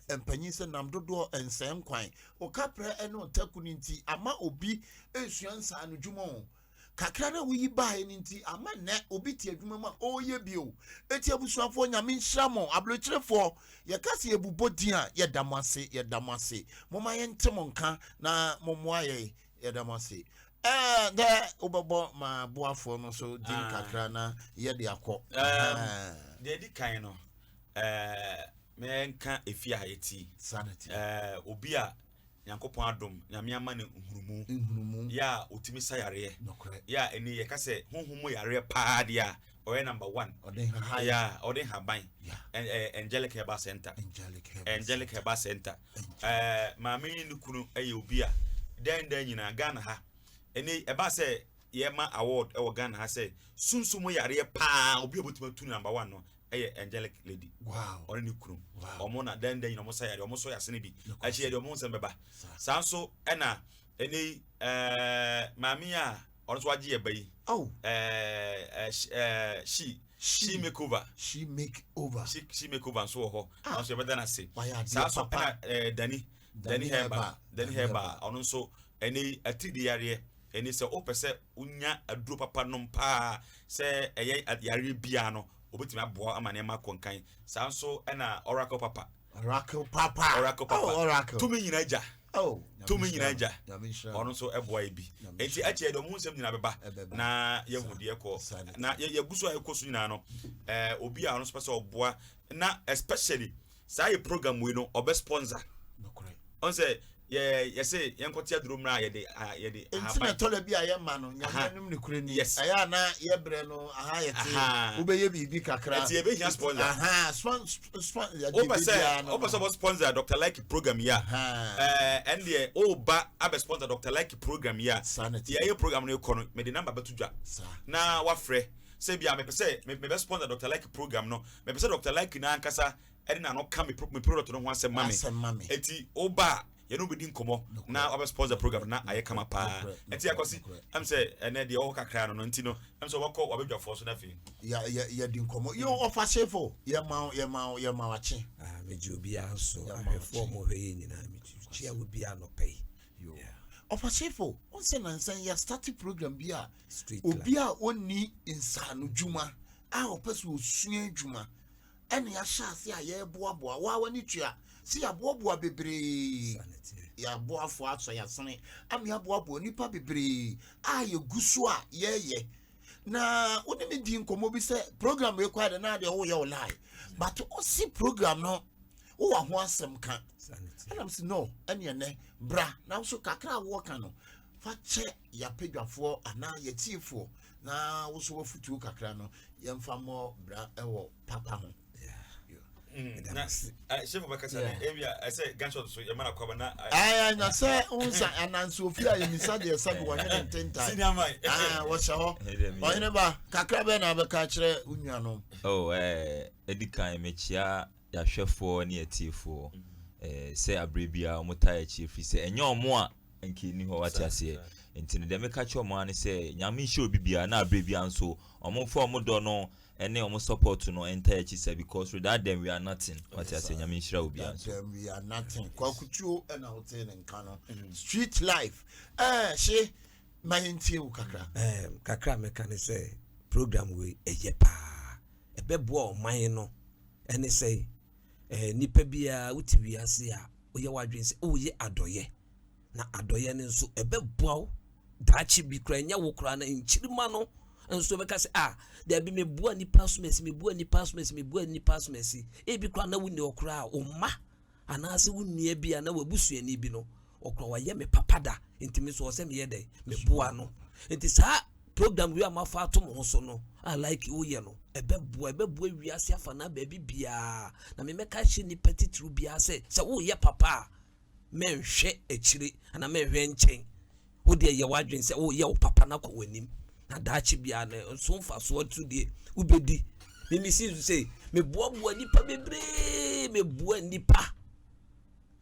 empanyin se nam dodo ensem kwan o kapra eno takuninti ama obi esuansa anodwuma kakra na wuyi bae ninti ama ne obi tie adwuma ma oye bio eti abusuafo nyame nhyamo ablochirefo ye kase ebubodi a ye damase moma ye ntemo nka na momoa ye damase de obobo ma boafo no so din kakra na ye de akọ de di kan no menka efia hayeti sanity obi a Yankopon adom nyame ama ne nhurumu ya otimi sayare ya eni ye kase honhomo yare pa dia oye number 1 ya odin haban angelic herbal center maami nukunu eye obi a den nyina Ghana ha eni eba se ye ma award e wo Ghana ha se sunsumo yare pa obi obotuma tu number 1 no angelic lady or any crew or mona then you know say almost so yasini actually the omo sembeba sanso ena any mamia or so agi ebai she make over she make over so ho so better na say sanso Danny Heba on so any atidi yare any say o pese unya aduro papa no pa say eye yare bia no obetimi aboa amane ma konkan sanso ena oracle papa tumi nyina aja ono so eboa ebi enti ache edo mu nsem nyina beba na yehudie ko na yeguso ayekoso nyina no obi a ono so pese oboa na especially say program we no obe sponsor on say ye say yenkotia drumra ye de internet tola bi ayema no nyamanum ne kure ni aya na ye bre no yete ubeye bibi kakra eti ye be sponsor sponsor Dr. Like program ya and the ba abe sponsor Dr. Like program ya ye program no kono me the number betudwa na wa frɛ say bia me pese me be sponsor Dr. Like program no me pese Dr. Like na ankasa edi na no ka me product no ho asem mame eti ba you know we didn't come now our sponsor program na aye kama pa enti akosi am say ene de o kakra no ntino am so wako wabedwa force na fi ya din komo yo offer shefo ya ma wache meji obi anso ahwefo mo hwe nyina meji chia obi anopai yo offer shefo on say nansan ya start program bia obi a oni insanu djuma a opeso osua djuma ene ya shase a ye boaboa wa wani tua si ya boaboa bebre ya boafo aso ya sene am ya boaboa nipa bebre a ye guso a ye na woni me di nkomo bi se program we kwade na de wo ye wo lie but o si program no wo wa ho asem kan and I'm say no ene ne bra na so kakra wo kan no fa che ya pedwafo ana ye tiefo na wo so wafutu kakra no ye mfa mo bra ewo papa ho na SHIFO bakasa area I say gunshot so your man akwa na na say unsa ananso ofia ye misade ye sabe wa hene tenta senior man wo sha ho wa hene ba kakra be na be ka kire unuanom edikan mechia ya hwefo ne atifo say abrebia omutai chief say enye omo a enki ni ho wati ase ntine de meka che omo an say nyame hye obibia na abrebia nso omo fo omo do no ene omo support no entire chisa because without them we are nothing what I say nyame hira obia nso we are nothing kwakutuo na hotel nka no street life she mayenti u kakra meka ne say program we eye pa ebeboa oman no ene say nipa bia utiwi ase a oye wadwen say oye adoye na adoye ne nso ebeboa dachi bi kra nya wo kra na nchirima no nso beka say there be me bua ni pass mercy e bi kra na wuni okra o ma anase wunua bia na wabusuani bi no okra wa ye me papada ntimi so se me ye dey me bua no enti sa program wi amafa atom ho so no I like o ye no ebebua wi ase afa na ba bibia na me meka hye ni petitru bia se wo ye papa menhwe akire ana menhwe nchen wo de ye wadwen se wo ye wo papa na kwa wanim na dachi bia na so mfa so tu de ubedi mimi si say me boaboa nipa bebre me boa nipa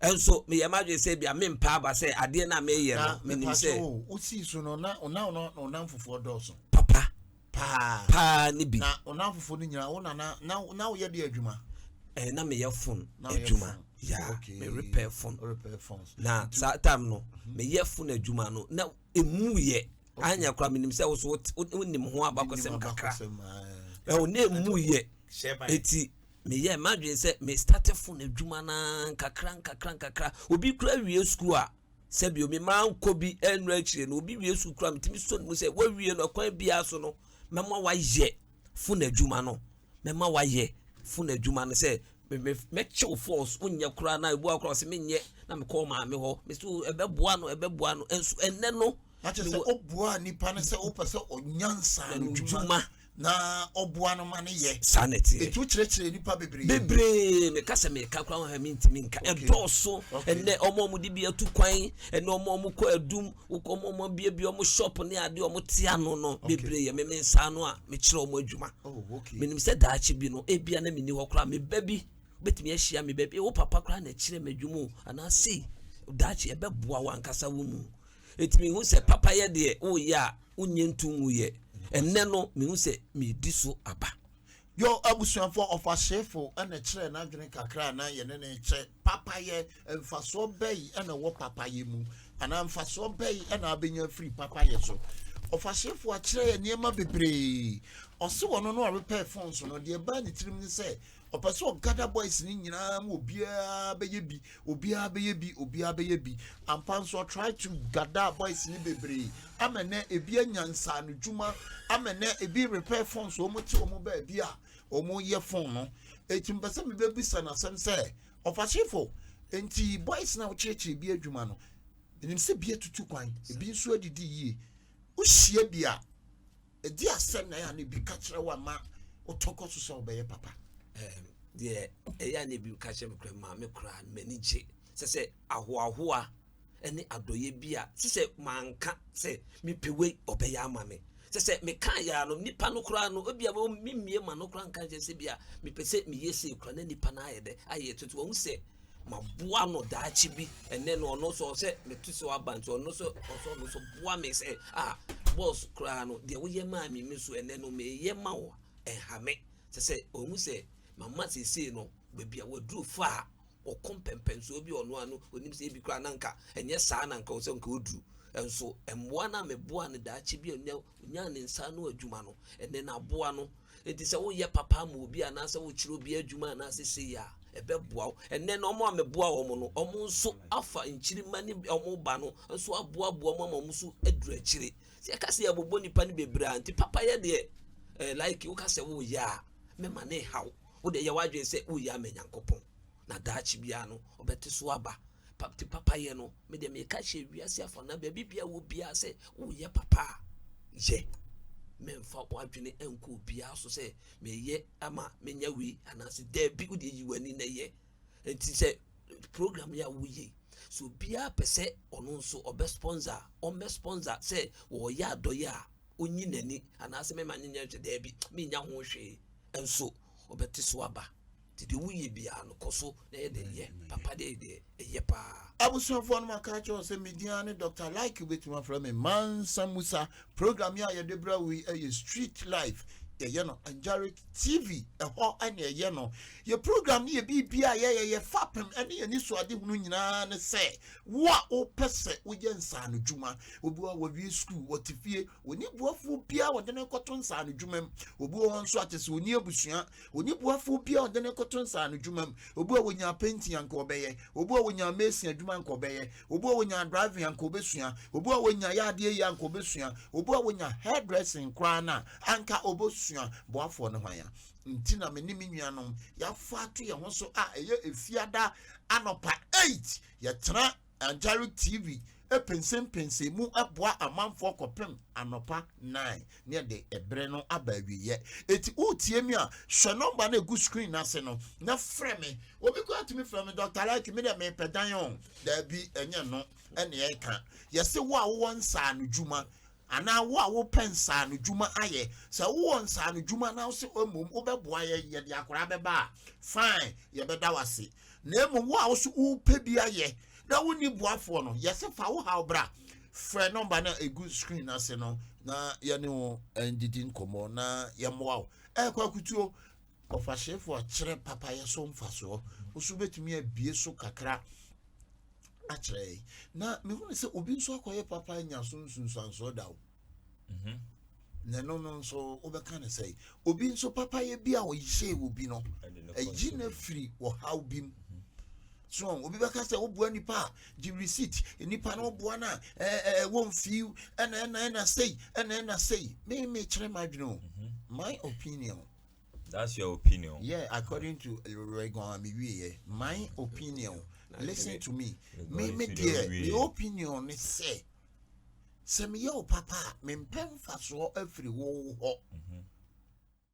enso me yamadwe say bia me mpa ba say ade na me ye no me nim say o si so no na ona mfofo doso papa ni bi na ona mfofo ni nyina ona na wo ye de adwuma na me ye fun adwuma Yeah, Okay. me repair phone. Repair phones. Na sa time no me ye phone adwuma no na emu ye anya kwa minim se wo so wonim ho abakosem kakra e na emu ye eti me ye madwen se me start phone adwuma na kakra obi kura wie school a se bi o me man ko bi enra akire no obi wie school kura metimi so no se wa wie no kwan bia so no mema wa ye phone adwuma no mema wa ye phone adwuma no se me chill force unya kura na ebu akura se menye na me call ma me ho me so ebeboa no enso enne no na che se obua nipa ne se opese onyansa no dwuma na obua no ma ne ye sanity etu kire nipa bebre me kase me ka kura ha me ntimi nka edoso enne omo mu di bia tu kwan enne omo mu ko adum omo bia omo shop ne ade omo tia no bebre ye me nsa no a me kire omo adwuma menim se daachi bi no ebia na meni ho kura me baby betimi ahia me baby wo papa kura na kire madwumu ana sei daachi ebeboa wankasa wo mu etimi hu se papa ye de wo ya unye ntunwu ye enne no me hu se me di so aba yo abusuafo of SHIFO na kire na adwene kakra na ye ne kire papa ye mfaso bai na wo papa ye mu ana mfaso bai na abenya free papa ye so of SHIFO a kire ye niema bebre ose wono no repair phones no de ba ni tirim ni se opeso gather boys ni nyina ma obia beye bi ampanso try to gather boys ni bebre amene ebi anyansa no dwuma amene ebi repair phones o mo ti o mo ba bia o mo ye phone no etimpese me bebi sana sem se of SHIFO enti boys na wo cheche bi adwuma no enim se bi atutu kwan ebi nso adidi yie wo hie bia edi asem na ya ne bi ka kire wa ma otoko so se obeye papa de eya ne bi ka kire me kura ma me kura manije se ahoahoa ene adoye bia se manka se me pewe obeye ama me se me kan ya no nipa no kura no obia bo mimie ma no kura nka je se bia me pese me yese kura na nipa na ayede aye tutu wo se maboa no daachi bi ene no no so se me tutu abanto no so boa me se boss kura no de wo ye ma mi so ene no me ye ma wo ehame se omu se mama se no bebia wadru fa o kompempenso obi ono ano onim se bi kura nanka enye saa nanka o se nka odru enso emboa na me boa ne daachi bi onya ne nsa no adwuma no ene na boa no enti se wo ye papa ma obi ana se wo kire obi adwuma na se ya ebeboa ene no mo ameboa wo no omo nso afa nchiri mani omo ba no nso aboa mo so adru akire se ka se abobo nipa ne bebra anti papa ye de like wo ka se wo ya me ma ne haw wo de ye wadwe se wo ya menyankopon na daachi bia no obete so aba papa ye no me de me ka hye wiase afa na ba bibia wo bia se wo ye papa ye memfa wadwene enko bia so se me ye ama menya wi anase da bi wo de yi wani na ye enti se program ya wo ye so bia pese ono nso obe sponsor se wo ya adoye a onyi nani anase me manyenya hwe da bi me nya ho hwe enso obete so aba de wo ye bia no koso na ye de ye papa de ye pa abusuafo no maka cho se media ne Dr. Like betuma from me Mansa Musa program ya ye debra we street life ye no Angelic TV ho ane ye no ye program ye bibia ye fapem ane ye ni so ade hunu nyina ne se wo a o pese wo ye nsa no dwuma obi wa wi school wotifie oni buafo bia wode ne koto nsa no dwuma obi wo nso atese oni abusua oni buafo bia wode ne koto nsa no dwuma obi wa wonya painting anka obeye obi wa wonya mason adwuma anka obeye obi wa wonya driving anka obesua obi wa wonya yade ye anka obesua obi wa wonya hairdressing kra na anka obosua boafo no hwan ya ntina me ni menuanom ya fatu ye ho so eye efiada anopa 8 ya tra Angelic TV pense mu aboa amanfo kopem anopa 9 ne de ebre no abawiye eti utie mi a hwe number na egu screen na se no na frame obi ko atimi frame Dr. Like me de me pedan on da bi enye no ene ye ka ye se wo a wo nsa no dwuma ana wo pensa no dwuma aye se wo nsa no dwuma na se omom obeboa ye de akora beba fine ye beda wase na emom wo a wo so upe bi aye na woni boafo no ye se fa wo ha obra frɛ number na egu screen na se no na ye ne wo ndidi nkomo na ye moa kwa kutuo of SHIFO a kyerɛ papa ye so mfaso Oso betumi abie so kakra akyerɛ na me hu sɛ obi nso akɔyɛ papa nya so nsunsuanso da wo na no so obɛka ne sɛ obi nso papa yɛ bi a ɔyɛ obi no ayi na firi wɔ how bim so obi bɛka sɛ wobua nipa give receipt nipa na wobua na won feel ɛna say me kyerɛ my adwene my opinion. That's your opinion. Yeah, according to my opinion. Listen to me. Me dear, the opinion is say me yo papa me pen fa so every wo ho.